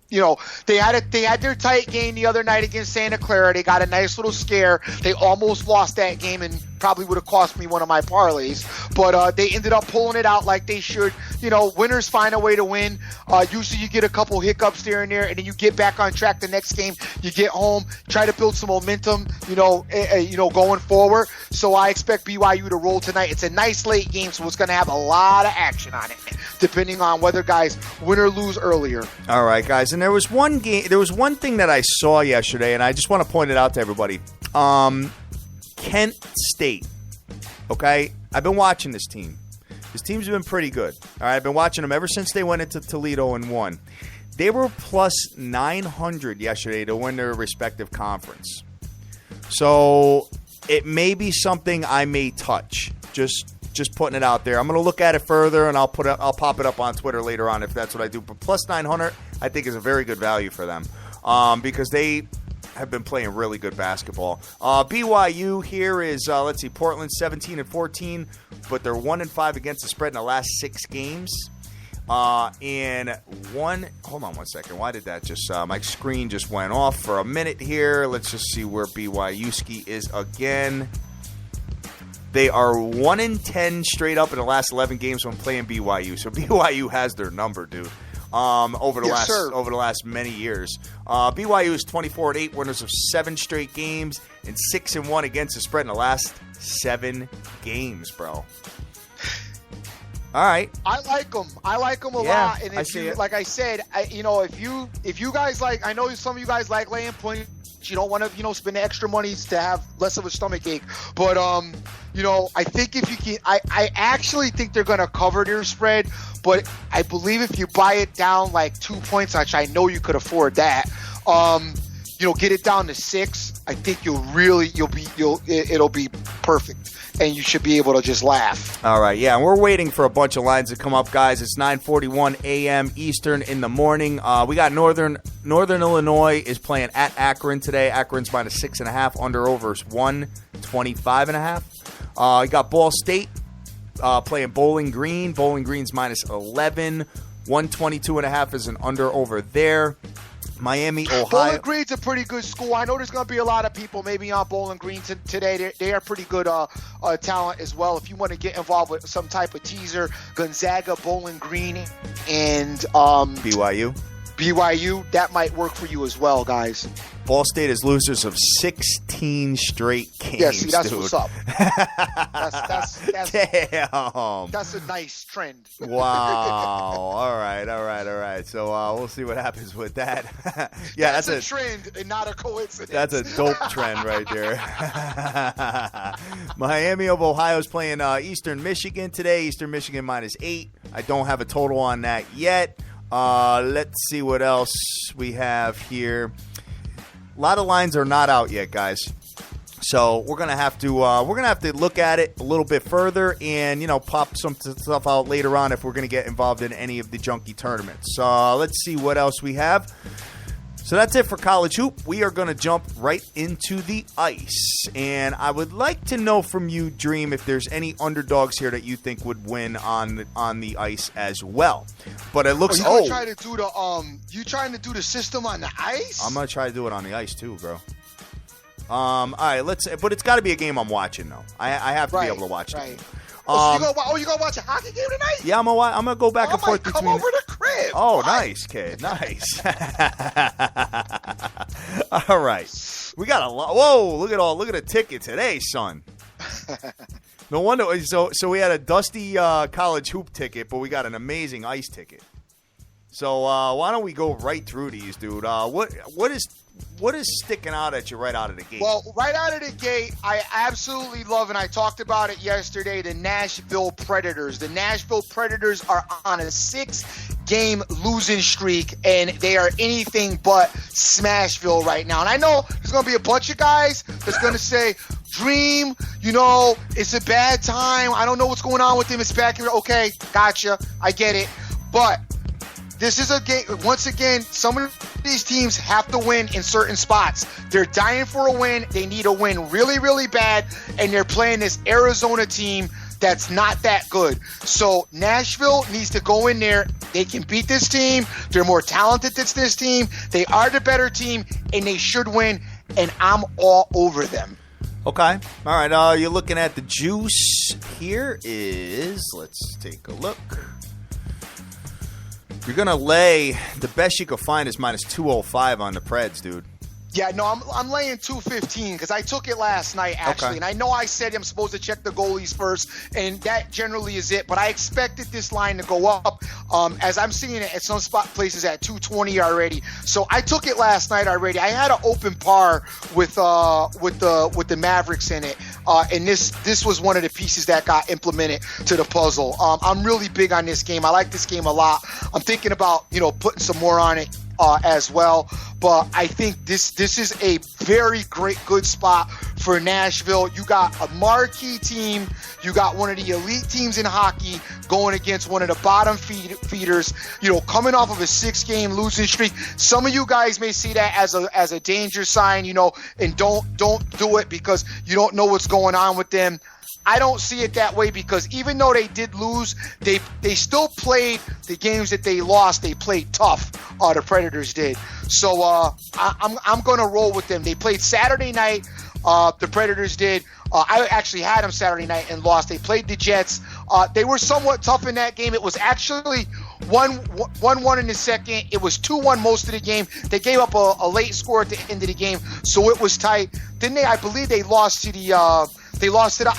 They had their tight game the other night against Santa Clara. They got a nice little scare. They almost lost that game and probably would have cost me one of my parlays. But they ended up pulling it out like they should. Winners find a way to win. Usually you get a couple hiccups there and there, and then you get back on track the next game. You get home, try to build some momentum, going forward. So I expect BYU to roll tonight. It's a nice late game, so it's going to have a lot of action on it, depending on whether guys win or lose earlier. All right, guys. And there was one thing that I saw yesterday, and I just want to point it out to everybody. Kent State. Okay? I've been watching this team. This team's been pretty good. All right, I've been watching them ever since they went into Toledo and won. They were plus 900 yesterday to win their respective conference. So it may be something I may touch. Just putting it out there. I'm going to look at it further, and I'll pop it up on Twitter later on if that's what I do. But plus 900, I think, is a very good value for them because they have been playing really good basketball. BYU here is, Portland 17-14, but they're 1-5 against the spread in the last 6 games. Hold on one second. Why did that just, my screen just went off for a minute here. Let's just see where BYU-ski is again. They are 1-10 straight up in the last 11 games when playing BYU. So BYU has their number, dude. Over the last many years, BYU is 24-8, winners of 7 straight games, and 6-1 against the spread in the last 7 games, bro. All right, I like them. I like them a lot. And like I said, if you guys like, I know some of you guys like laying points. You don't want to, spend the extra money to have less of a stomach ache. But, I think if you can, I actually think they're going to cover their spread. But I believe if you buy it down like 2 points, which I know you could afford that, get it down to 6. I think it'll be perfect. And you should be able to just laugh. All right, yeah, and we're waiting for a bunch of lines to come up, guys. It's 9:41 a.m. Eastern in the morning. We got Northern Illinois is playing at Akron today. Akron's minus 6.5. Under/over is 125.5. You got Ball State playing Bowling Green. Bowling Green's minus 11. 122.5 is an under/over there. Miami, Ohio. Bowling Green's a pretty good school. I know there's going to be a lot of people maybe on Bowling Green today. They are pretty good talent as well. If you want to get involved with some type of teaser, Gonzaga, Bowling Green, and BYU, that might work for you as well, guys. Ball State is losers of 16 straight games. Yeah, see, that's what's up. Damn. That's a nice trend. Wow. All right. So we'll see what happens with that. Yeah, that's a trend and not a coincidence. That's a dope trend right there. Miami of Ohio is playing Eastern Michigan today. Eastern Michigan minus 8. I don't have a total on that yet. Let's see what else we have here. A lot of lines are not out yet, guys. So we're gonna have to look at it a little bit further and pop some stuff out later on if we're gonna get involved in any of the junkie tournaments. So let's see what else we have. So that's it for college hoop. We are going to jump right into the ice. And I would like to know from you, Dream, if there's any underdogs here that you think would win on the ice as well. But it looks you trying to do the system on the ice? I'm going to try to do it on the ice too, bro. All right, but it's got to be a game I'm watching though. I have to be able to watch it. Right. So you gonna watch a hockey game tonight? Yeah, I'm gonna go back and forth between. Come over the crib. Oh, nice, kid, nice. All right, we got a lot. Whoa, look at the ticket today, son. No wonder. So we had a dusty college hoop ticket, but we got an amazing ice ticket. So why don't we go right through these, dude? What is sticking out at you right out of the gate? Well, right out of the gate, I absolutely love, and I talked about it yesterday, the Nashville Predators. The Nashville Predators are on a 6-game losing streak, and they are anything but Smashville right now. And I know there's going to be a bunch of guys that's going to say, Dream, it's a bad time. I don't know what's going on with them. It's back here. Okay, gotcha. I get it. But this is a game. Once again, some of these teams have to win in certain spots. They're dying for a win. They need a win really, really bad, and they're playing this Arizona team that's not that good. So Nashville needs to go in there. They can beat this team. They're more talented than this team. They are the better team, and they should win, and I'm all over them. Okay. All right. You're looking at the juice. Here is, let's take a look. You're going to lay, the best you could find is minus 205 on the Preds, dude. Yeah, no, I'm laying 215 because I took it last night, actually. Okay. And I know I said I'm supposed to check the goalies first, and that generally is it. But I expected this line to go up, as I'm seeing it at some spot places at 220 already. So I took it last night already. I had an open par with the Mavericks in it, and this was one of the pieces that got implemented to the puzzle. I'm really big on this game. I like this game a lot. I'm thinking about putting some more on it as well. But I think this is a very good spot for Nashville. You got a marquee team. You got one of the elite teams in hockey going against one of the bottom feeders, coming off of a 6-game losing streak. Some of you guys may see that as a danger sign, and don't do it because you don't know what's going on with them. I don't see it that way because even though they did lose, they still played the games that they lost. They played tough. The Predators did. So I'm going to roll with them. They played Saturday night The Predators did. I actually had them Saturday night and lost. They played the Jets. They were somewhat tough in that game. It was actually 1-1 in the second. It was 2-1 most of the game. They gave up a late score at the end of the game, so it was tight. Then I believe they lost to the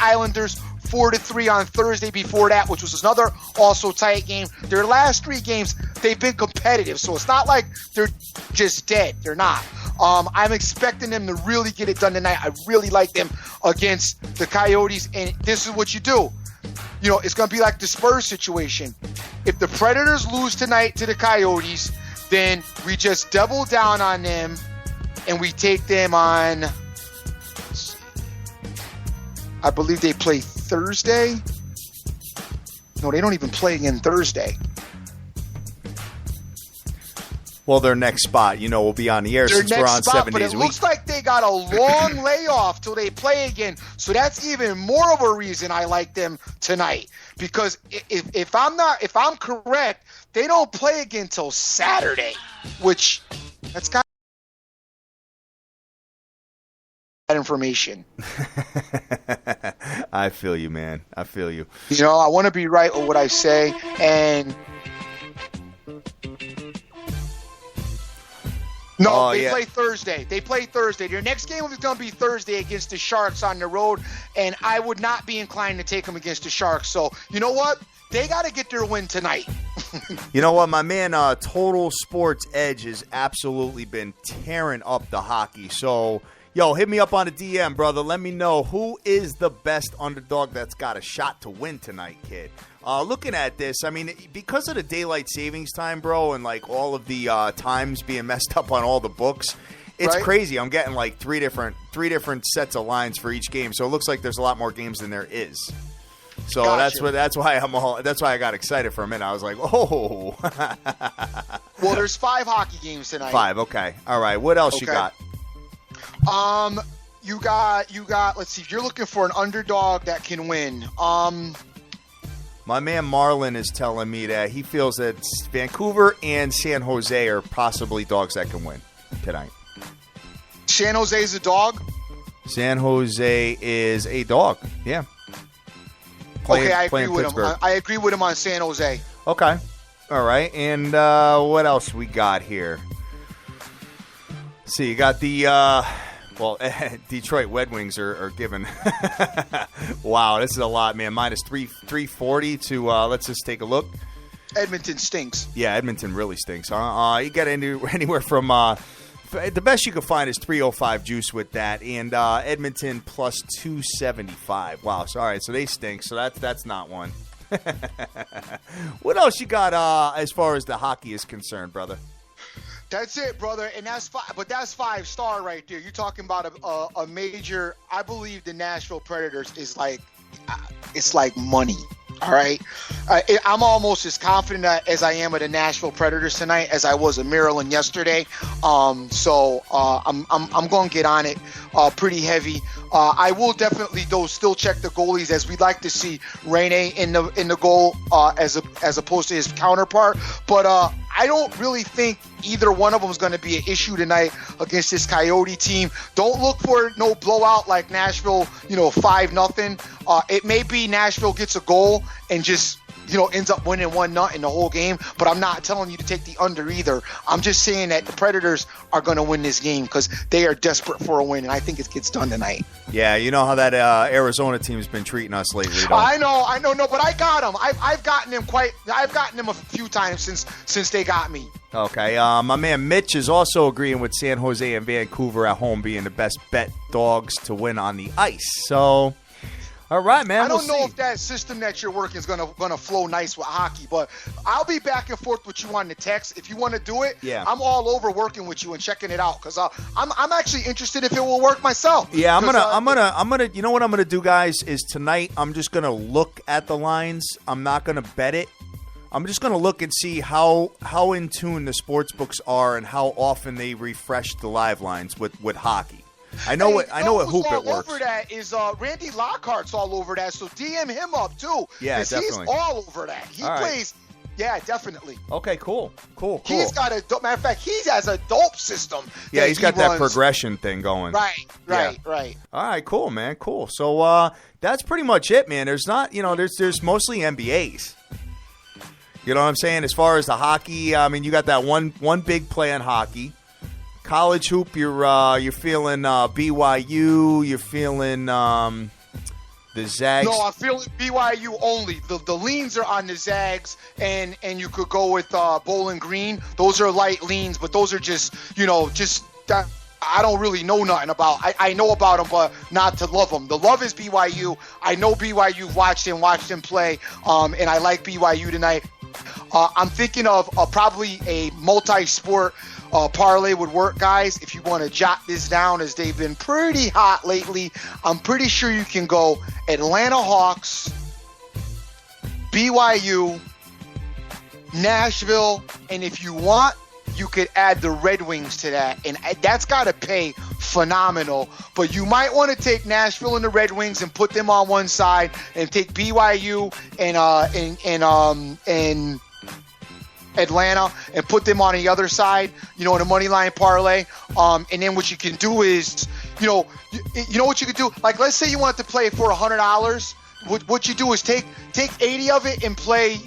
Islanders 4-3 on Thursday before that, which was another also tight game. Their last 3 games, they've been competitive, so it's not like they're just dead. They're not. I'm expecting them to really get it done tonight. I really like them against the Coyotes, and this is what you do. You know, it's going to be like the Spurs situation. If the Predators lose tonight to the Coyotes, then we just double down on them, and we take them on, I believe they play Thursday. No, they don't even play again Thursday. Well, their next spot, will be on the air since we're on 7 days a week. But it looks like they got a long layoff till they play again. So that's even more of a reason I like them tonight. Because if I'm correct, they don't play again till Saturday, which that's kind of information. I feel you, man. I feel you. I want to be right with what I say, and no, they play Thursday. They play Thursday. Their next game is going to be Thursday against the Sharks on the road, and I would not be inclined to take them against the Sharks. So, you know what? They got to get their win tonight. You know what? My man, Total Sports Edge has absolutely been tearing up the hockey. So, hit me up on a DM, brother. Let me know who is the best underdog that's got a shot to win tonight, kid. Looking at this, I mean, because of the daylight savings time, bro, and like all of the times being messed up on all the books, it's crazy. I'm getting like three different sets of lines for each game, so it looks like there's a lot more games than there is. So gotcha. that's why I got excited for a minute. I was like, oh. Well, there's 5 hockey games tonight. 5, okay. All right. What else you got? You got. Let's see. You're looking for an underdog that can win. My man Marlon is telling me that he feels that Vancouver and San Jose are possibly dogs that can win tonight. San Jose is a dog? San Jose is a dog, yeah. I agree with him. I agree with him on San Jose. Okay. All right. And what else we got here? See, you got the... Detroit Red Wings are given. Wow, this is a lot, man. Minus 340 to, let's just take a look. Edmonton stinks. Yeah, Edmonton really stinks. You got anywhere from, the best you can find is 305 juice with that. And Edmonton plus 275. Wow, so, all right, so they stink. So that's not one. What else you got as far as the hockey is concerned, brother? That's it, brother, and that's 5. But that's 5-star right there. You're talking about a major. I believe the Nashville Predators is like, it's like money. All right, I'm almost as confident as I am of the Nashville Predators tonight as I was of Maryland yesterday. So I'm going to get on it pretty heavy. I will definitely though still check the goalies, as we'd like to see Rene in the goal as opposed to his counterpart. But I don't really think either one of them is going to be an issue tonight against this Coyote team. Don't look for no blowout like Nashville, 5-0. It may be Nashville gets a goal and just, ends up winning 1-0 in the whole game, but I'm not telling you to take the under either. I'm just saying that the Predators are going to win this game because they are desperate for a win, and I think it gets done tonight. Yeah, you know how that Arizona team's been treating us lately, though. I know, but I got them. I've gotten them a few times since they got me. Okay, my man Mitch is also agreeing with San Jose and Vancouver at home being the best bet dogs to win on the ice. So, all right, man. I don't know if that system that you're working is gonna flow nice with hockey, but I'll be back and forth with you on the text. If you want to do it, yeah. I'm all over working with you and checking it out because I'm actually interested if it will work myself. Yeah, I'm gonna. You know what I'm gonna do, guys? Is tonight I'm just gonna look at the lines. I'm not gonna bet it. I'm just going to look and see how in tune the sports books are and how often they refresh the live lines with hockey. I know what hoop it works. All over that is Randy Lockhart's all over that, so DM him up too. Yeah, definitely. He's all over that. Yeah, definitely. Okay, cool. He's got matter of fact, he has a dope system. Yeah, he's got that progression thing going. Right. All right, cool, man, cool. So that's pretty much it, man. There's not, there's mostly NBAs. You know what I'm saying? As far as the hockey, I mean, you got that one big play in hockey. College hoop, you're feeling BYU, you're feeling the Zags. No, I'm feeling BYU only. The leans are on the Zags, and you could go with Bowling Green. Those are light leans, but those are just that I don't really know nothing about. I know about them, but not to love them. The love is BYU. I know BYU, watched them play, and I like BYU tonight. I'm thinking of probably a multi-sport parlay would work, guys. If you want to jot this down, as they've been pretty hot lately, I'm pretty sure you can go Atlanta Hawks, BYU, Nashville, and if you want, you could add the Red Wings to that, and that's got to pay phenomenal. But you might want to take Nashville and the Red Wings and put them on one side, and take BYU and Atlanta and put them on the other side, in a money line parlay. And then what you can do is, you know what you could do? Like, let's say you want to play for $100. What you do is take 80 of it and play,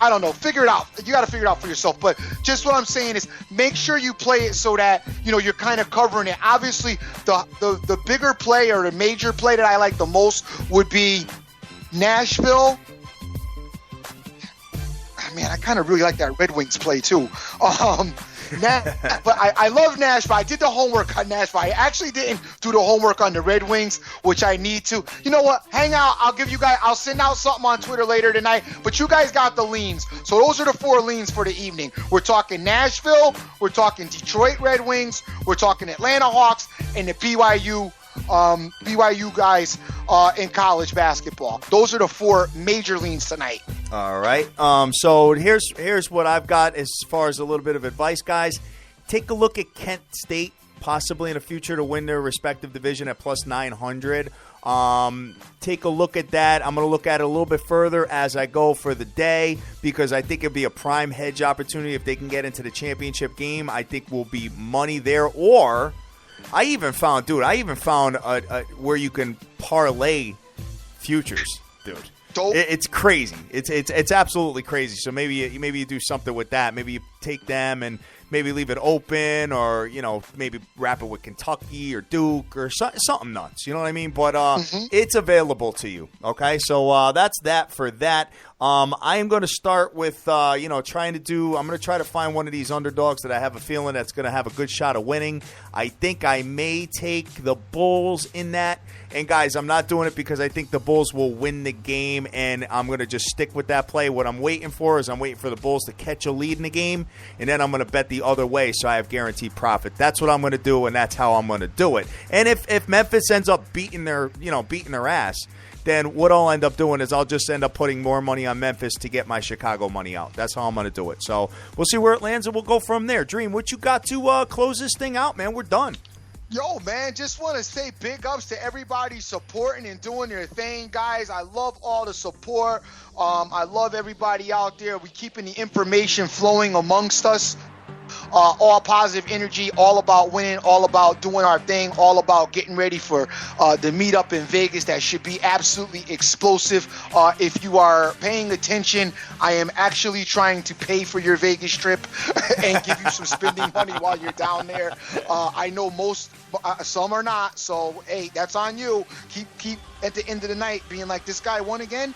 I don't know, figure it out. You got to figure it out for yourself. But just what I'm saying is make sure you play it so that, you're kind of covering it. Obviously, the bigger play or the major play that I like the most would be Nashville. Man, I kind of really like that Red Wings play too. But I love Nashville. I did the homework on Nashville. I actually didn't do the homework on the Red Wings, which I need to. You know what? Hang out. I'll send out something on Twitter later tonight. But you guys got the leans. So those are the 4 leans for the evening. We're talking Nashville. We're talking Detroit Red Wings. We're talking Atlanta Hawks and the BYU guys in college basketball. Those are the 4 major leans tonight. All right. So here's what I've got as far as a little bit of advice, guys. Take a look at Kent State, possibly in the future to win their respective division at plus 900. Take a look at that. I'm going to look at it a little bit further as I go for the day, because I think it'll be a prime hedge opportunity if they can get into the championship game. I think will be money there. Or I even found where you can parlay futures, dude. It's crazy. It's absolutely crazy. So maybe you do something with that. Maybe you take them and maybe leave it open, or maybe wrap it with Kentucky or Duke or something nuts. You know what I mean? But it's available to you. Okay, so that's that for that. I am going to start with I'm going to try to find one of these underdogs that I have a feeling that's going to have a good shot of winning. I think I may take the Bulls in that. And guys, I'm not doing it because I think the Bulls will win the game, and I'm going to just stick with that play. What I'm waiting for is the Bulls to catch a lead in the game, and then I'm going to bet the other way so I have guaranteed profit. That's what I'm going to do, and that's how I'm going to do it. And if Memphis ends up beating their ass, then what I'll end up doing is I'll just end up putting more money on Memphis to get my Chicago money out. That's how I'm going to do it. So we'll see where it lands, and we'll go from there. Dream, what you got to close this thing out, man? We're done. Yo, man, just want to say big ups to everybody supporting and doing their thing, guys. I love all the support. I love everybody out there. We keeping the information flowing amongst us. All positive energy, all about winning, all about doing our thing, all about getting ready for the meetup in Vegas. That should be absolutely explosive. If you are paying attention, I am actually trying to pay for your Vegas trip and give you some spending money while you're down there. I know some are not, so hey, that's on you. Keep at the end of the night being like, this guy won again.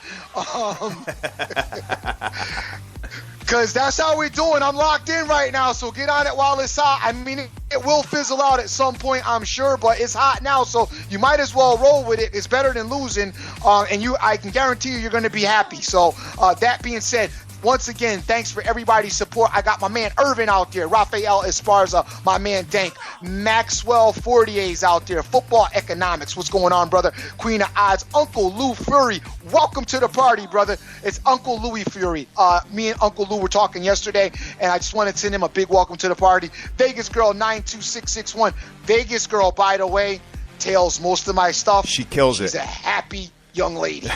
Because that's how we're doing. I'm locked in right now, so get on it while it's hot. I mean, it will fizzle out at some point, I'm sure, but it's hot now, so you might as well roll with it. It's better than losing, and I can guarantee you're going to be happy. So that being said, once again, thanks for everybody's support. I got my man Irvin out there, Rafael Esparza, my man Dank, Maxwell Fortier's out there, Football Economics. What's going on, brother? Queen of Odds, Uncle Lou Fury. Welcome to the party, brother. It's Uncle Louie Fury. Me and Uncle Lou were talking yesterday, and I just wanted to send him a big welcome to the party. Vegas Girl 92661. Vegas Girl, by the way, tails most of my stuff. She kills it. She's a happy young lady.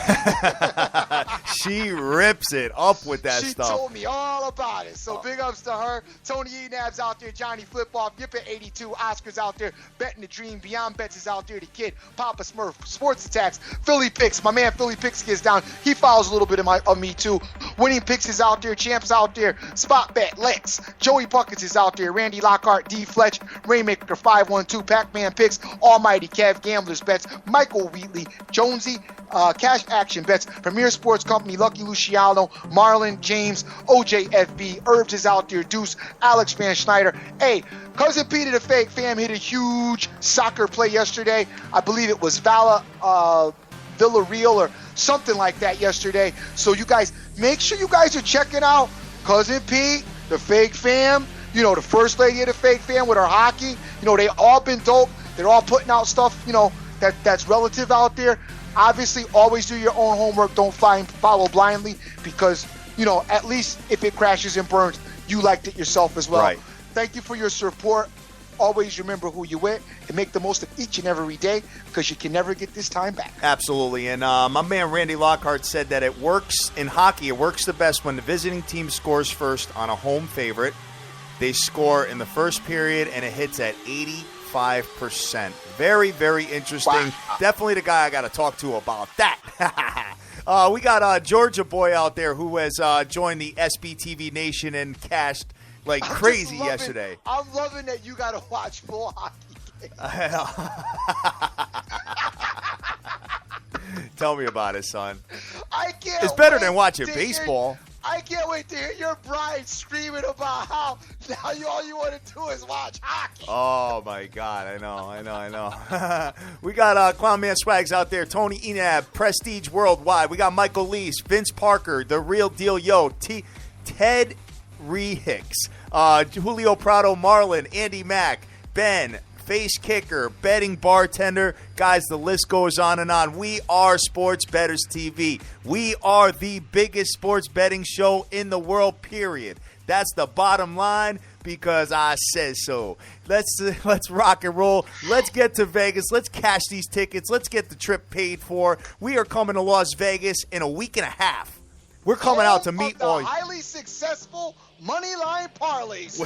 She rips it up with that stuff. She told me all about it. So big ups to her. Tony Enab's out there. Johnny Flip-Off. Yip82. Oscar's out there. Betting the Dream. Beyond Bets is out there. The Kid. Papa Smurf. Sports Attacks. Philly Picks. My man Philly Picks gets down. He follows a little bit of me too. Winning Picks is out there. Champs out there. Spot Bet. Lex. Joey Buckets is out there. Randy Lockhart. D. Fletch. Rainmaker 512. Pac-Man Picks. Almighty Kev. Gamblers Bets. Michael Wheatley. Jonesy. Cash Action Bets. Premier Sports Company. Lucky Luciano. Marlon James. OJFB. Herbs is out there. Deuce. Alex Van Schneider. Hey, Cousin Peter the Fake Fam hit a huge soccer play yesterday. I believe it was Villarreal or something like that yesterday. So you guys, make sure you guys are checking out Cousin Pete, the Fake Fam, you know, the first lady of the Fake Fam with her hockey. You know, they all been dope. They're all putting out stuff, you know, that's relative out there. Obviously, always do your own homework. Don't follow blindly because, you know, at least if it crashes and burns, you liked it yourself as well. Right. Thank you for your support. Always remember who you with and make the most of each and every day because you can never get this time back. Absolutely. And my man Randy Lockhart said that it works in hockey. It works the best when the visiting team scores first on a home favorite. They score in the first period, and it hits at 85%. Very, very interesting. Wow. Definitely the guy I got to talk to about that. We got Georgia boy out there who has joined the SBTV Nation and cashed like crazy yesterday. I'm loving that you got to watch full hockey games. Tell me about it, son. I can't. It's better than watching baseball. I can't wait to hear your bride screaming about how now all you want to do is watch hockey. Oh, my God. I know. We got Clown Man Swags out there. Tony Enab, Prestige Worldwide. We got Michael Lease, Vince Parker, The Real Deal Yo, Ted Rehicks, Julio Prado Marlin, Andy Mack, Ben, Face Kicker, Betting Bartender. Guys, the list goes on and on. We are Sports Bettors TV. We are the biggest sports betting show in the world, period. That's the bottom line because I says so. Let's rock and roll. Let's get to Vegas. Let's cash these tickets. Let's get the trip paid for. We are coming to Las Vegas in a week and a half. We're coming out to meet all highly successful Moneyline Parlays.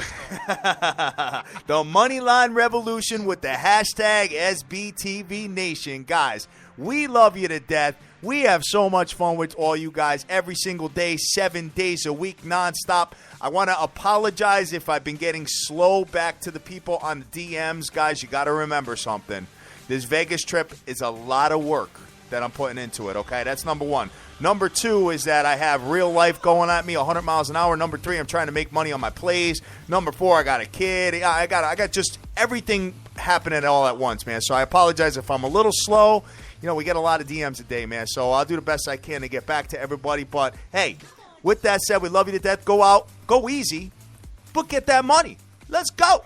The Moneyline Revolution with the hashtag SBTV Nation. Guys, we love you to death. We have so much fun with all you guys every single day, 7 days a week, nonstop. I want to apologize if I've been getting slow back to the people on the DMs. Guys, you got to remember something. This Vegas trip is a lot of work that I'm putting into it, okay? That's number one. Number two is that I have real life going at me, 100 miles an hour. Number three, I'm trying to make money on my plays. Number four, I got a kid. I got just everything happening all at once, man. So I apologize if I'm a little slow. You know, we get a lot of DMs a day, man. So I'll do the best I can to get back to everybody. But, hey, with that said, we love you to death. Go out, go easy, but get that money. Let's go.